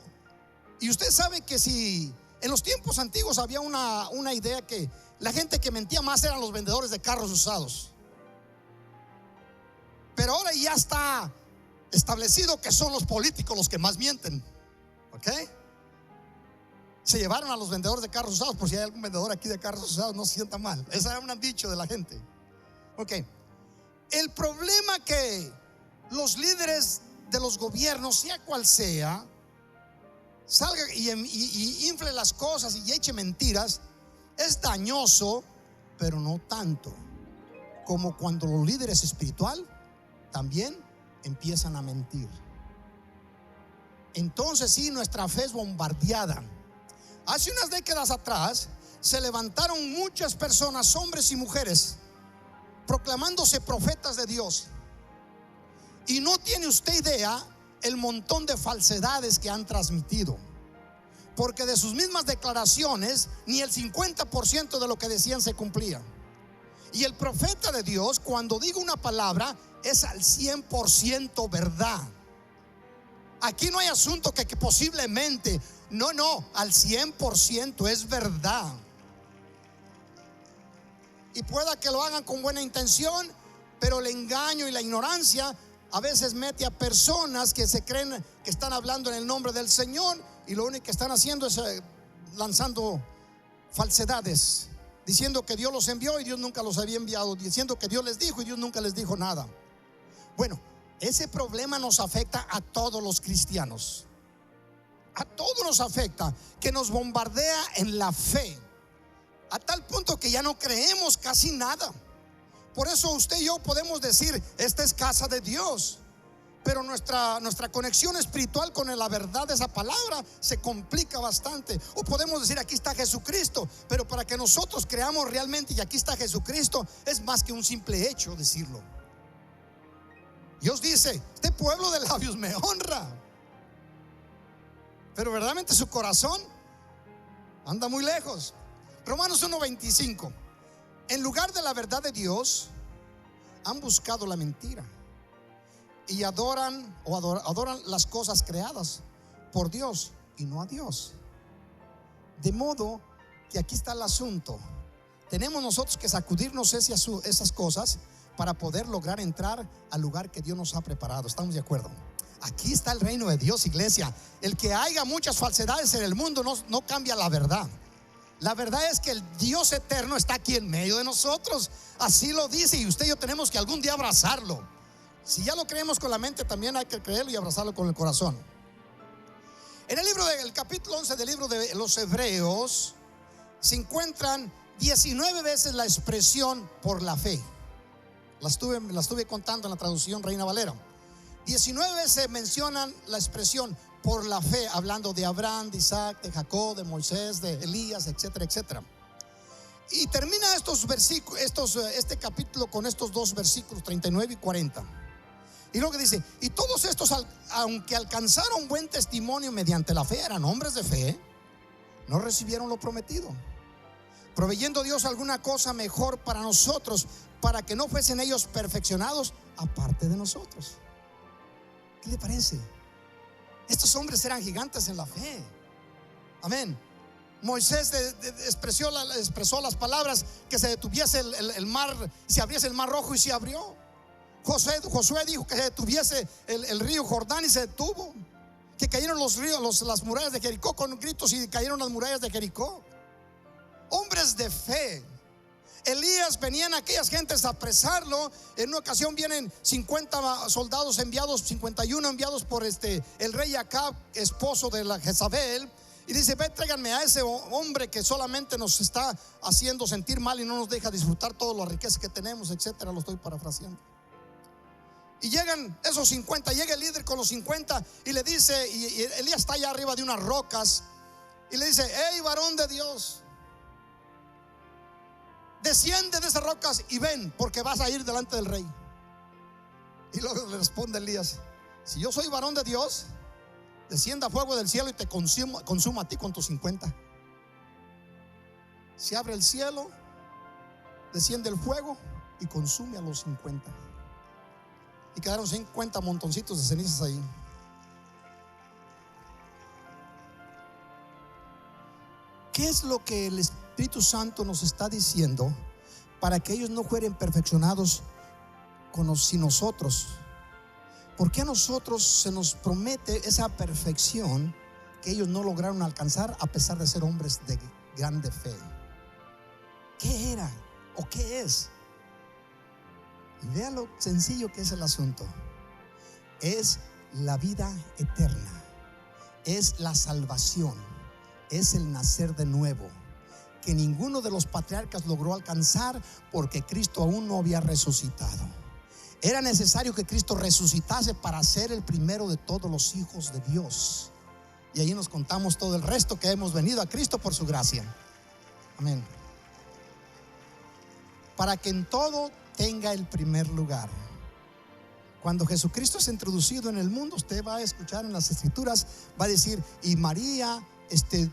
y usted sabe que si en los tiempos antiguos había una idea que la gente que mentía más eran los vendedores de carros usados, pero ahora ya está establecido que son los políticos los que más mienten. ¿Ok? Se llevaron a los vendedores de carros usados. Por si hay algún vendedor aquí de carros usados, no se sienta mal. Eso era un dicho de la gente. Ok. El problema que los líderes de los gobiernos, sea cual sea, salga y infle las cosas y eche mentiras, es dañoso, pero no tanto como cuando los líderes espirituales también empiezan a mentir. Entonces sí, nuestra fe es bombardeada. Hace unas décadas atrás se levantaron muchas personas, hombres y mujeres, proclamándose profetas de Dios. Y no tiene usted idea el montón de falsedades que han transmitido, porque de sus mismas declaraciones ni el 50% de lo que decían se cumplía. Y el profeta de Dios, cuando diga una palabra, es al 100% verdad. Aquí no hay asunto que posiblemente, no, al 100% es verdad. Y pueda que lo hagan con buena intención, pero el engaño y la ignorancia a veces mete a personas que se creen que están hablando en el nombre del Señor, y lo único que están haciendo es lanzando falsedades, diciendo que Dios los envió y Dios nunca los había enviado, diciendo que Dios les dijo y Dios nunca les dijo nada. Bueno, ese problema nos afecta a todos los cristianos. A todos nos afecta, que nos bombardea en la fe, a tal punto que ya no creemos casi nada. Por eso usted y yo podemos decir, esta es casa de Dios, pero nuestra conexión espiritual con la verdad de esa palabra se complica bastante. O podemos decir, aquí está Jesucristo, pero para que nosotros creamos realmente y aquí está Jesucristo, es más que un simple hecho decirlo. Dios dice, este pueblo de labios me honra, pero verdaderamente su corazón anda muy lejos. Romanos 1:25. En lugar de la verdad de Dios, han buscado la mentira y adoran las cosas creadas por Dios y no a Dios. De modo que aquí está el asunto. Tenemos nosotros que sacudirnos esas cosas para poder lograr entrar al lugar que Dios nos ha preparado. ¿Estamos de acuerdo? Aquí está el reino de Dios, iglesia. El que haya muchas falsedades en el mundo no cambia la verdad. La verdad es que el Dios eterno está aquí en medio de nosotros. Así lo dice, y usted y yo tenemos que algún día abrazarlo. Si ya lo creemos con la mente, también hay que creerlo y abrazarlo con el corazón. En el libro del capítulo 11 del libro de los Hebreos se encuentran 19 veces la expresión por la fe. La estuve contando en la traducción Reina Valera. 19 veces mencionan la expresión por la fe, hablando de Abraham, de Isaac, de Jacob, de Moisés, de Elías, etcétera, etcétera. Y termina este capítulo con estos dos versículos 39 y 40. Y luego dice, y todos estos, aunque alcanzaron buen testimonio mediante la fe, eran hombres de fe, no recibieron lo prometido, proveyendo Dios alguna cosa mejor para nosotros, para que no fuesen ellos perfeccionados aparte de nosotros. ¿Qué le parece? Estos hombres eran gigantes en la fe. Amén. Moisés expresó las palabras, que se detuviese el mar, se abriese el mar rojo y se abrió. Josué dijo que se detuviese el río Jordán y se detuvo. Que cayeron los ríos, las murallas de Jericó con gritos, y cayeron las murallas de Jericó. Hombres de fe. Elías, venían aquellas gentes a apresarlo. En una ocasión vienen 50 soldados enviados, 51 enviados por el rey Acab, esposo de la Jezabel, y dice, ve, tráiganme a ese hombre que solamente nos está haciendo sentir mal y no nos deja disfrutar todas las riquezas que tenemos, etcétera. Lo estoy parafraseando. Y llegan esos 50, llega el líder con los 50 y le dice, y Elías está allá arriba de unas rocas, y le dice, hey, varón de Dios, desciende de esas rocas y ven, porque vas a ir delante del rey. Y luego le responde Elías, si yo soy varón de Dios, descienda fuego del cielo y te consuma a ti con tus 50. Se abre el cielo, desciende el fuego y consume a los 50. y quedaron 50 montoncitos de cenizas ahí. ¿Qué es lo que el Espíritu Santo nos está diciendo? Para que ellos no fueren perfeccionados sin nosotros. ¿Por qué a nosotros se nos promete esa perfección que ellos no lograron alcanzar a pesar de ser hombres de grande fe? ¿Qué era o qué es? Vea lo sencillo que es el asunto. Es la vida eterna, es la salvación, es el nacer de nuevo, que ninguno de los patriarcas logró alcanzar porque Cristo aún no había resucitado. Era necesario que Cristo resucitase para ser el primero de todos los hijos de Dios. Y ahí nos contamos todo el resto, que hemos venido a Cristo por su gracia. Amén. Para que en todo tenga el primer lugar. Cuando Jesucristo es introducido en el mundo, usted va a escuchar en las escrituras, va a decir: y María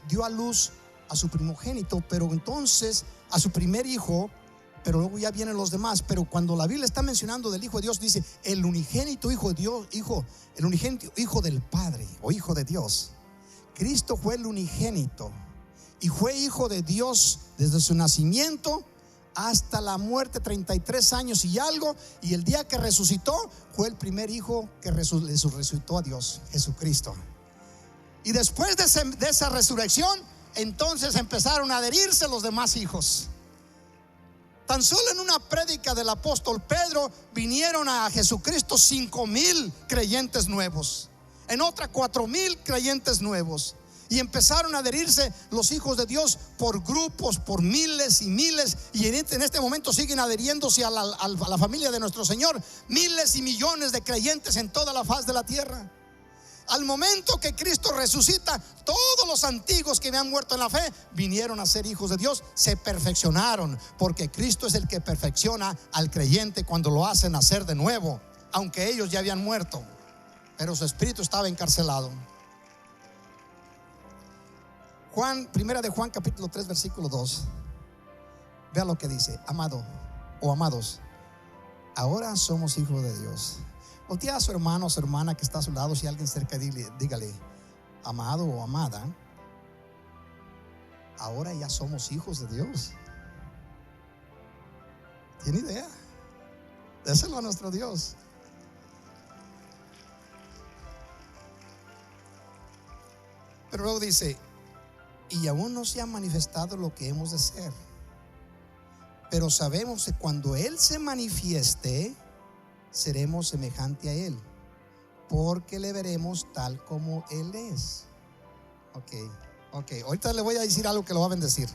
dio a luz a su primogénito, pero entonces a su primer hijo, pero luego ya vienen los demás. Pero cuando la Biblia está mencionando del Hijo de Dios, dice el unigénito Hijo de Dios, el unigénito Hijo del Padre o Hijo de Dios. Cristo fue el unigénito y fue Hijo de Dios desde su nacimiento hasta la muerte, 33 años y algo. Y el día que resucitó fue el primer hijo que le resucitó a Dios, Jesucristo. Y después de esa resurrección, entonces empezaron a adherirse los demás hijos. Tan solo en una prédica del apóstol Pedro vinieron a Jesucristo 5,000 creyentes nuevos, en otra 4,000 creyentes nuevos. Y empezaron a adherirse los hijos de Dios por grupos, por miles y miles. Y en este momento siguen adheriéndose a la familia de nuestro Señor miles y millones de creyentes en toda la faz de la tierra. Al momento que Cristo resucita, todos los antiguos que habían muerto en la fe vinieron a ser hijos de Dios, se perfeccionaron, porque Cristo es el que perfecciona al creyente cuando lo hace nacer de nuevo, aunque ellos ya habían muerto, pero su espíritu estaba encarcelado. Primera de Juan capítulo 3 versículo 2. Vea lo que dice: amado o amados, ahora somos hijos de Dios. Voltea a su hermano o su hermana que está a su lado, si alguien cerca, dígale: amado o amada, ahora ya somos hijos de Dios. ¿Tiene idea? Déselo a nuestro Dios. Pero luego dice: y aún no se ha manifestado lo que hemos de ser, pero sabemos que cuando Él se manifieste, seremos semejante a Él, porque le veremos tal como Él es. Ok, ahorita le voy a decir algo que lo va a bendecir.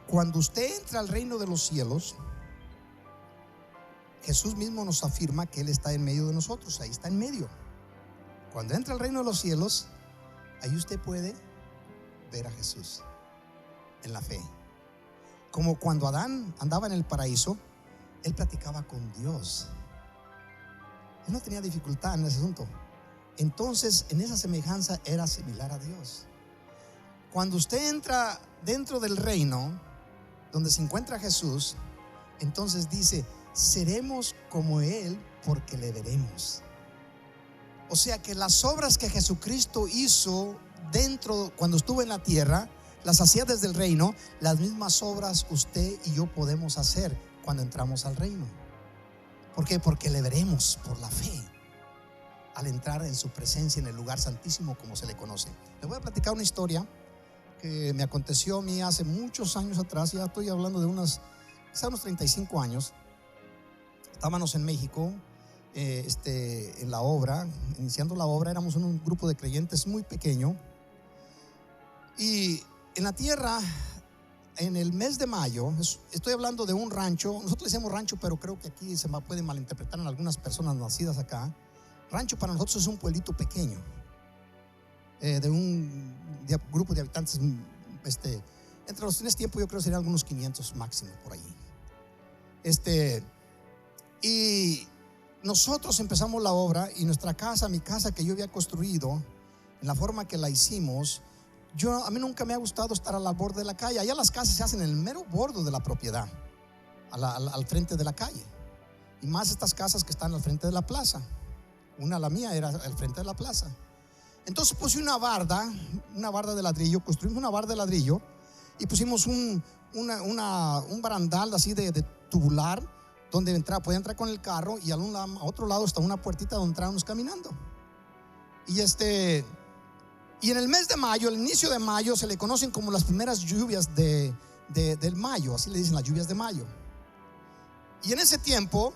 Cuando usted entra al reino de los cielos, Jesús mismo nos afirma que Él está en medio de nosotros. Ahí está en medio. Cuando entra al reino de los cielos, ahí usted puede ver a Jesús en la fe. Como cuando Adán andaba en el paraíso, él platicaba con Dios. Él no tenía dificultad en ese asunto. Entonces, en esa semejanza era similar a Dios. Cuando usted entra dentro del reino donde se encuentra Jesús, entonces dice: seremos como Él porque le veremos. O sea que las obras que Jesucristo hizo cuando estuvo en la tierra, las hacía desde el reino. Las mismas obras usted y yo podemos hacer cuando entramos al reino. ¿Por qué? Porque le veremos por la fe al entrar en su presencia en el lugar santísimo, como se le conoce. Le voy a platicar una historia que me aconteció a mí hace muchos años atrás. Ya estoy hablando de unos 35 años. Estábamos en México, en la obra, iniciando la obra. Éramos un grupo de creyentes muy pequeño, y en la tierra, en el mes de mayo, estoy hablando de un rancho. Nosotros le decimos rancho, pero creo que aquí se puede malinterpretar en algunas personas nacidas acá. Rancho para nosotros es un pueblito pequeño, de un grupo de habitantes, entre los en ese tiempo yo creo que serían algunos 500 máximo por ahí. Y nosotros empezamos la obra, y nuestra casa, mi casa que yo había construido, en la forma que la hicimos, a mí nunca me ha gustado estar al borde de la calle. Allá las casas se hacen en el mero borde de la propiedad.
al frente de la calle. Y más estas casas que están al frente de la plaza. La mía era al frente de la plaza. Entonces puse una barda de ladrillo. Construimos una barda de ladrillo y pusimos un barandal así de tubular, donde podía entrar con el carro, y a otro lado está una puertita donde entrábamos caminando. Y en el mes de mayo, el inicio de mayo, se le conocen como las primeras lluvias del mayo, así le dicen, las lluvias de mayo. Y en ese tiempo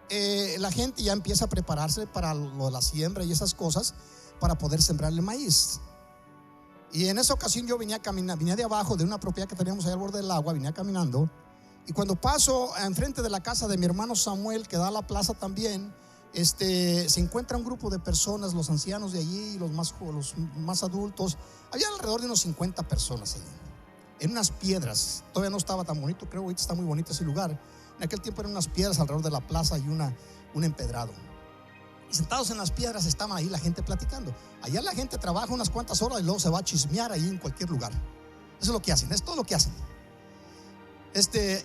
la gente ya empieza a prepararse para la siembra y esas cosas, para poder sembrar el maíz. Y en esa ocasión yo venía de abajo de una propiedad que teníamos ahí al borde del agua, venía caminando, y cuando paso enfrente de la casa de mi hermano Samuel, que da a la plaza también, se encuentra un grupo de personas, los ancianos de allí y los más adultos. Había alrededor de unos 50 personas allí, en unas piedras. Todavía no estaba tan bonito, creo ahorita está muy bonito ese lugar. En aquel tiempo eran unas piedras alrededor de la plaza y un empedrado. Y sentados en las piedras estaban ahí la gente platicando. Allá la gente trabaja unas cuantas horas y luego se va a chismear ahí en cualquier lugar. Eso es lo que hacen, es todo lo que hacen.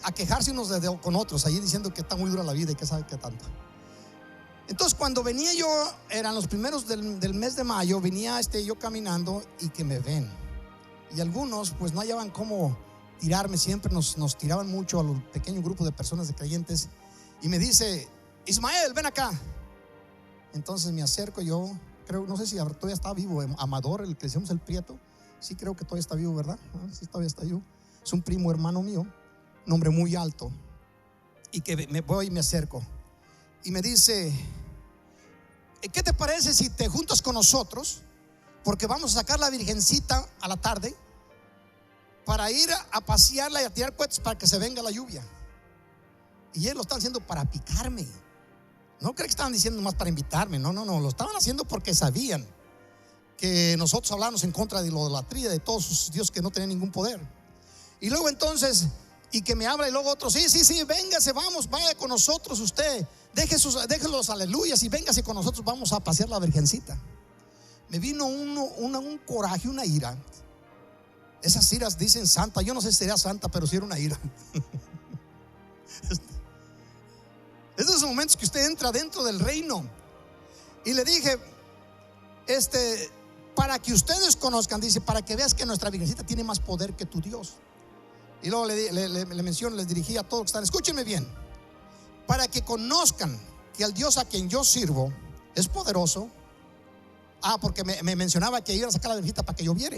A quejarse unos con otros, allí diciendo que está muy dura la vida y que sabe qué tanto. Entonces cuando venía yo, eran los primeros del mes de mayo, venía yo caminando y que me ven. Y algunos pues no hallaban cómo tirarme, siempre nos tiraban mucho a los pequeños grupos de personas, de creyentes. Y me dice: Ismael, ven acá. Entonces me acerco, yo creo, no sé si todavía está vivo Amador, el que decíamos el Prieto. Sí, creo que todavía está vivo, ¿verdad? Sí, todavía está vivo. Es un primo hermano mío, un hombre muy alto. Y que me voy y me acerco. Y me dice: ¿qué te parece si te juntas con nosotros? Porque vamos a sacar la Virgencita a la tarde para ir a pasearla y a tirar cohetes para que se venga la lluvia. Y él lo están haciendo para picarme. No creo que estaban diciendo más para invitarme. No, lo estaban haciendo porque sabían que nosotros hablábamos en contra de la idolatría, de todos sus dioses que no tenían ningún poder. Y luego entonces, y que me habla, y luego otro: sí, véngase, vamos, vaya con nosotros usted, deje los aleluyas y véngase con nosotros, vamos a pasear la Virgencita. Me vino un coraje, una ira. Esas iras dicen santa, yo no sé si sería santa, pero sí era una ira. Esos momentos que usted entra dentro del reino. Y le dije: para que ustedes conozcan, dice, para que veas que nuestra Virgencita tiene más poder que tu Dios. Y luego le menciono, les dirigí a todos que están: escúchenme bien, para que conozcan que el Dios a quien yo sirvo es poderoso. Porque me mencionaba que iban a sacar a la Virgencita para que lloviera.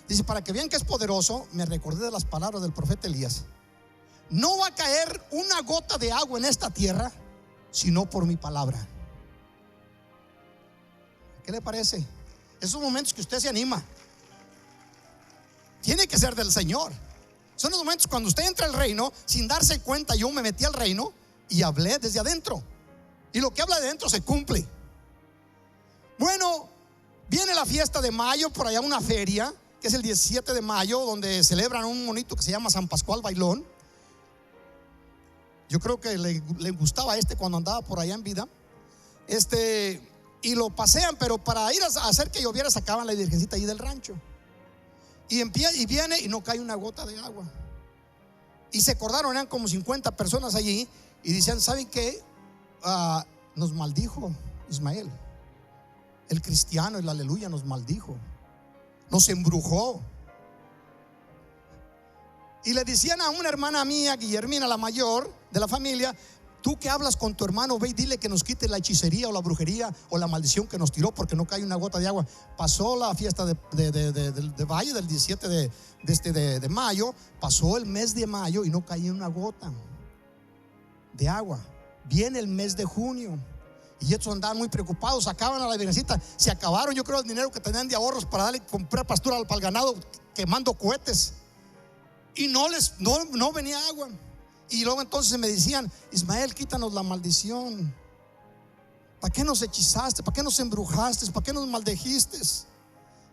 Dice: para que vean que es poderoso. Me recordé de las palabras del profeta Elías: no va a caer una gota de agua en esta tierra sino por mi palabra. ¿Qué le parece? Esos momentos que usted se anima, tiene que ser del Señor. Son los momentos cuando usted entra al reino sin darse cuenta. Yo me metí al reino y hablé desde adentro, y lo que habla de adentro se cumple. Bueno, viene la fiesta de mayo, por allá una feria que es el 17 de mayo, donde celebran un monito que se llama San Pascual Bailón. Yo creo que le gustaba cuando andaba por allá en vida. Y lo pasean, pero para ir a hacer que lloviera sacaban la Virgencita ahí del rancho. Y viene y no cae una gota de agua. Y se acordaron, eran como 50 personas allí, y decían: ¿saben qué? Nos maldijo Ismael, el cristiano, el aleluya, nos maldijo, nos embrujó. Y le decían a una hermana mía, Guillermina, la mayor de la familia: tú que hablas con tu hermano, ve y dile que nos quite la hechicería o la brujería o la maldición que nos tiró, porque no cae una gota de agua. Pasó la fiesta de Valle del 17 de mayo, pasó el mes de mayo y no caía una gota de agua. Viene el mes de junio y estos andaban muy preocupados, sacaban a la Virgencita, se acabaron, yo creo, el dinero que tenían de ahorros para darle, comprar pastura para el ganado, quemando cohetes, y no venía agua. Y luego entonces me decían: Ismael, quítanos la maldición. ¿Para qué nos hechizaste? ¿Para qué nos embrujaste? ¿Para qué nos maldijiste?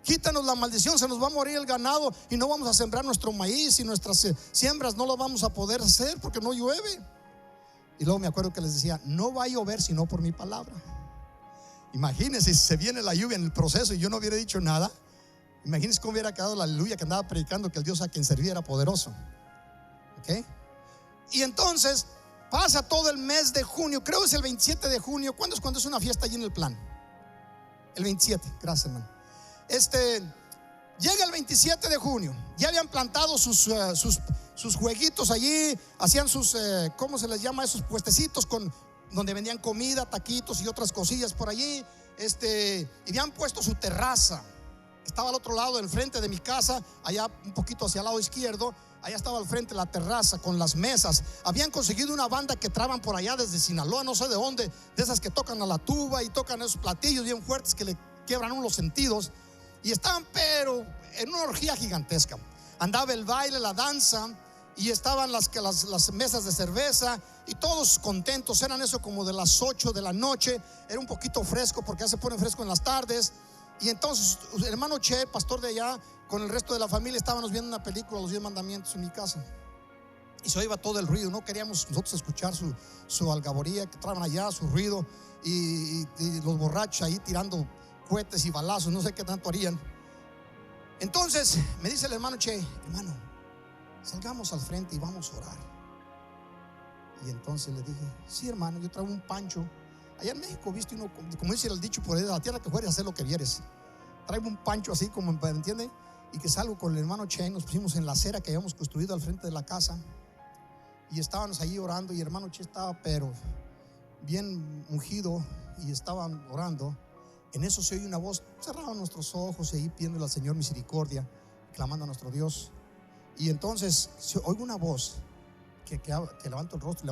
Quítanos la maldición, se nos va a morir el ganado y no vamos a sembrar nuestro maíz, y nuestras siembras no lo vamos a poder hacer porque no llueve. Y luego me acuerdo que les decía: no va a llover sino por mi palabra. Imagínense si se viene la lluvia en el proceso y yo no hubiera dicho nada. Imagínense cómo hubiera quedado la aleluya que andaba predicando, que el Dios a quien servía era poderoso. ¿Ok? Y entonces pasa todo el mes de junio, creo que es el 27 de junio. ¿Cuándo es una fiesta allí en el plan? El 27, gracias, hermano. Llega el 27 de junio. Ya habían plantado sus jueguitos allí. Hacían sus, ¿cómo se les llama? Esos puestecitos donde vendían comida, taquitos y otras cosillas por allí. Y habían puesto su terraza. Estaba al otro lado, del frente de mi casa, allá un poquito hacia el lado izquierdo. Allá estaba al frente la terraza con las mesas. Habían conseguido una banda que traban por allá desde Sinaloa, no sé de dónde, de esas que tocan a la tuba y tocan esos platillos bien fuertes que le quiebran uno los sentidos. Y estaban pero en una orgía gigantesca. Andaba el baile, la danza, y estaban las mesas de cerveza y todos contentos. Eran eso como de las 8 de la noche. Era un poquito fresco porque ya se pone fresco en las tardes. Y entonces el hermano Che, pastor de allá, con el resto de la familia estábamos viendo una película, Los 10 Mandamientos, en mi casa. Y se oía todo el ruido. No queríamos nosotros escuchar su algaboría que traban allá, su ruido, y los borrachos ahí tirando cohetes y balazos, no sé qué tanto harían. Entonces me dice el hermano Che: hermano, salgamos al frente y vamos a orar. Y entonces le dije: sí, hermano, yo traigo un pancho. Allá en México, viste uno, como dice el dicho por ahí, de la tierra que fueres, hacer lo que vieres. Traigo un pancho así, como, ¿me entiende? Y que salgo con el hermano Che. Nos pusimos en la acera que habíamos construido al frente de la casa. Y estábamos allí orando. Y el hermano Che estaba pero bien ungido y estaban orando. En eso se oye una voz. Cerraban nuestros ojos y ahí pidiéndole al Señor misericordia, clamando a nuestro Dios. Y entonces oigo una voz que levanto el rostro,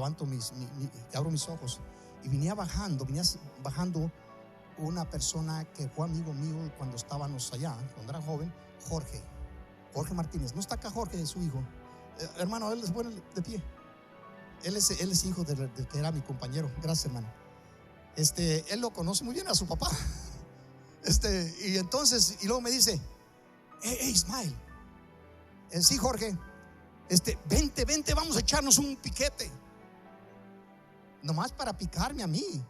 que abro mis ojos. Y venía bajando una persona que fue amigo mío cuando estábamos allá, cuando era joven, Jorge Martínez. No está acá Jorge, su hijo. Hermano, él es bueno de pie. Él es hijo del que era mi compañero. Gracias, hermano. Él lo conoce muy bien a su papá. Y entonces, y luego me dice: hey Ismael, sí, Jorge, vente, vamos a echarnos un piquete. Nomás para picarme a mí.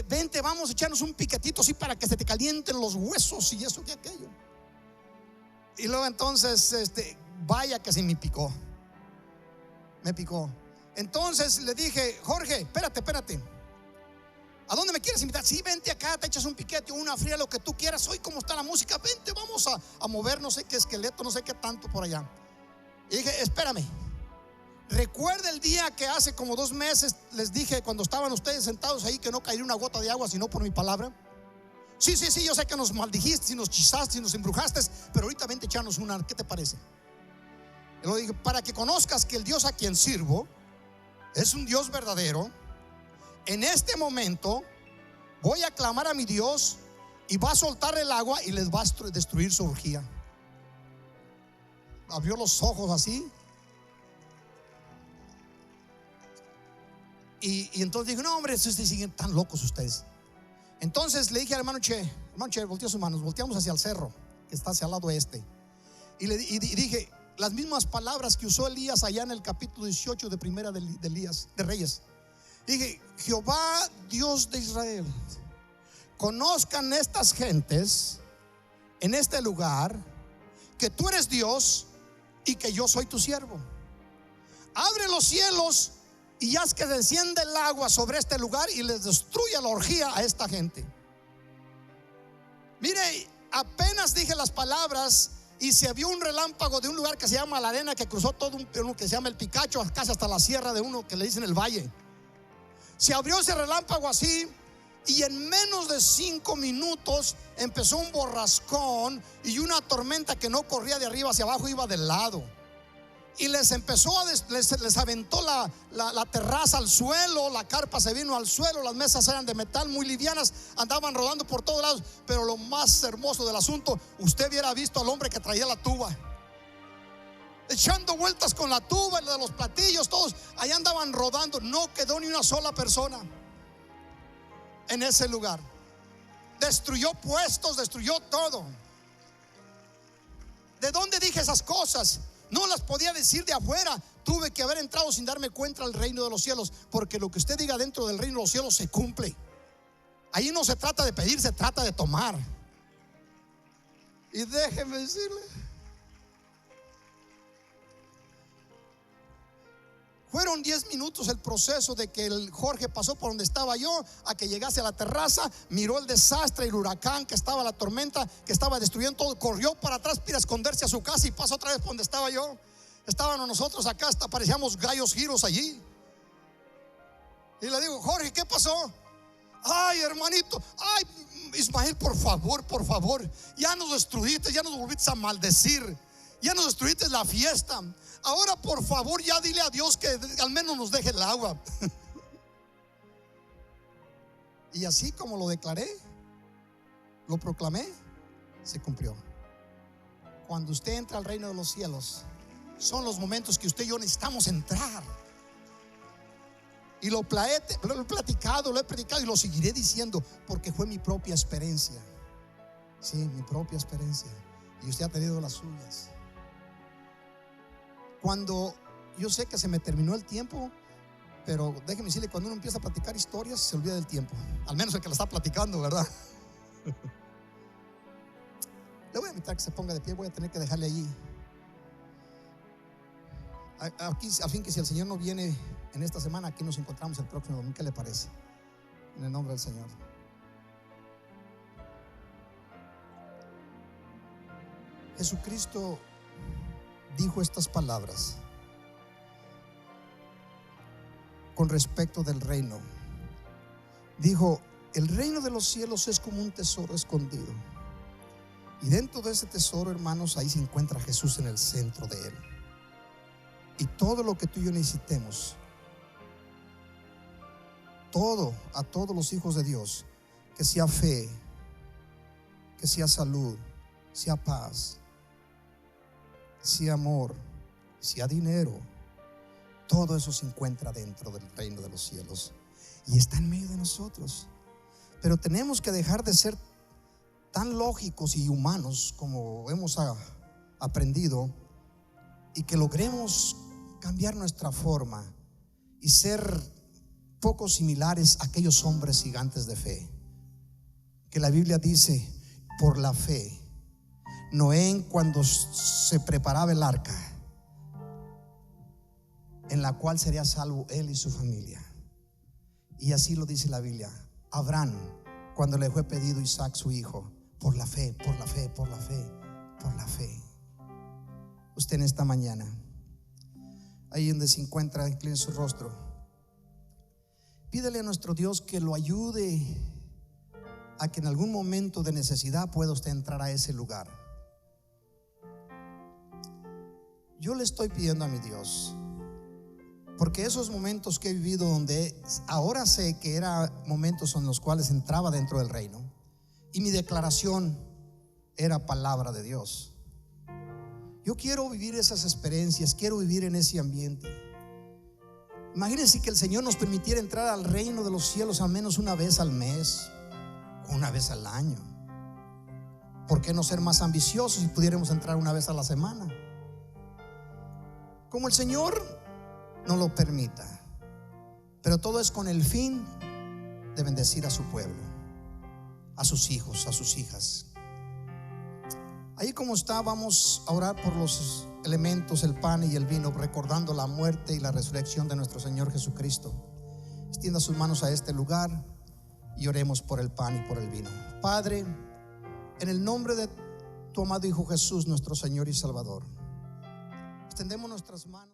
Vente, vamos a echarnos un piquetito así para que se te calienten los huesos y eso y aquello. Y luego entonces, vaya que se me picó. Me picó. Entonces le dije: Jorge, espérate. ¿A dónde me quieres invitar? Sí, vente acá, te echas un piquete o una fría, lo que tú quieras. Hoy cómo está la música, vente, vamos a mover no sé qué esqueleto, no sé qué tanto por allá. Y dije: espérame. Recuerda el día que hace como 2 meses les dije, cuando estaban ustedes sentados ahí, que no caería una gota de agua sino por mi palabra. Sí, yo sé que nos maldijiste y nos hechizaste y nos embrujaste, pero ahorita vente a echarnos una. ¿Qué te parece? Y lo dije: para que conozcas que el Dios a quien sirvo es un Dios verdadero. En este momento voy a clamar a mi Dios y va a soltar el agua y les va a destruir su orgía. Abrió los ojos así. Y entonces dije: no, hombre, siguen tan locos ustedes. Entonces le dije al hermano Che, volteó sus manos, volteamos hacia el cerro que está hacia el lado este. Y dije las mismas palabras que usó Elías allá en el capítulo 18 de Primera de Reyes. Dije: Jehová, Dios de Israel, conozcan estas gentes en este lugar que tú eres Dios y que yo soy tu siervo. Abre los cielos y haz que descienda el agua sobre este lugar y les destruya la orgía a esta gente. Mire, apenas dije las palabras y se vio un relámpago de un lugar que se llama La Arena, que cruzó todo uno que se llama el Picacho, casi hasta la sierra de uno que le dicen el Valle. Se abrió ese relámpago así y en menos de 5 minutos empezó un borrascón y una tormenta que no corría de arriba hacia abajo, iba del lado. Y les empezó les aventó la terraza al suelo, la carpa se vino al suelo, las mesas eran de metal muy livianas, andaban rodando por todos lados. Pero lo más hermoso del asunto, usted hubiera visto al hombre que traía la tuba, echando vueltas con la tuba, de los platillos, todos allá andaban rodando. No quedó ni una sola persona en ese lugar. Destruyó puestos, destruyó todo. ¿De dónde dije esas cosas? No las podía decir de afuera. Tuve que haber entrado sin darme cuenta al reino de los cielos, porque lo que usted diga dentro del reino de los cielos se cumple. Ahí no se trata de pedir, se trata de tomar. Y déjeme decirle, Fueron 10 minutos el proceso de que el Jorge pasó por donde estaba yo, a que llegase a la terraza, miró el desastre, el huracán que estaba, la tormenta que estaba destruyendo todo, corrió para atrás para esconderse a su casa y pasó otra vez por donde estaba yo. Estábamos nosotros acá, hasta parecíamos gallos giros allí. Y le digo, Jorge, ¿qué pasó? Ay, hermanito, ay, Ismael, por favor, ya nos destruiste, ya nos volviste a maldecir, ya nos destruiste la fiesta. Ahora, por favor, ya dile a Dios que al menos nos deje el agua. Y así como lo declaré, lo proclamé, se cumplió. Cuando usted entra al reino de los cielos, son los momentos que usted y yo necesitamos entrar. Y lo he platicado, lo he predicado y lo seguiré diciendo, porque fue mi propia experiencia. Sí, mi propia experiencia. Y usted ha tenido las suyas. Cuando yo sé que se me terminó el tiempo, pero déjeme decirle, cuando uno empieza a platicar historias, se olvida del tiempo. Al menos el que la está platicando, ¿verdad? Le voy a invitar a que se ponga de pie. Voy a tener que dejarle allí. Aquí, al fin, que si el Señor no viene en esta semana, aquí nos encontramos el próximo domingo. ¿Qué le parece? En el nombre del Señor. Jesucristo dijo estas palabras con respecto del reino. Dijo: el reino de los cielos es como un tesoro escondido, y dentro de ese tesoro, hermanos, ahí se encuentra Jesús en el centro de él. Y todo lo que tú y yo necesitemos, todo, a todos los hijos de Dios, que sea fe, que sea salud, sea paz, sea amor, sea dinero, todo eso se encuentra dentro del reino de los cielos y está en medio de nosotros. Pero tenemos que dejar de ser tan lógicos y humanos como hemos aprendido, y que logremos cambiar nuestra forma y ser poco similares a aquellos hombres gigantes de fe, que la Biblia dice: por la fe Noé, cuando se preparaba el arca, en la cual sería salvo él y su familia. Y así lo dice la Biblia. Abraham, cuando le fue pedido Isaac su hijo, por la fe, por la fe, por la fe, por la fe. Usted en esta mañana, ahí donde se encuentra, incline su rostro, pídele a nuestro Dios que lo ayude a que en algún momento de necesidad pueda usted entrar a ese lugar. Yo le estoy pidiendo a mi Dios, porque esos momentos que he vivido, donde ahora sé que eran momentos en los cuales entraba dentro del reino, y mi declaración era palabra de Dios. Yo quiero vivir esas experiencias, quiero vivir en ese ambiente. Imagínense que el Señor nos permitiera entrar al reino de los cielos al menos una vez al mes, una vez al año. ¿Por qué no ser más ambiciosos si pudiéramos entrar una vez a la semana? Como el Señor no lo permita, pero todo es con el fin de bendecir a su pueblo, a sus hijos, a sus hijas. Ahí como está, vamos a orar por los elementos, el pan y el vino, recordando la muerte y la resurrección de nuestro Señor Jesucristo. Extienda sus manos a este lugar y oremos por el pan y por el vino. Padre, en el nombre de tu amado Hijo Jesús, nuestro Señor y Salvador, extendemos nuestras manos.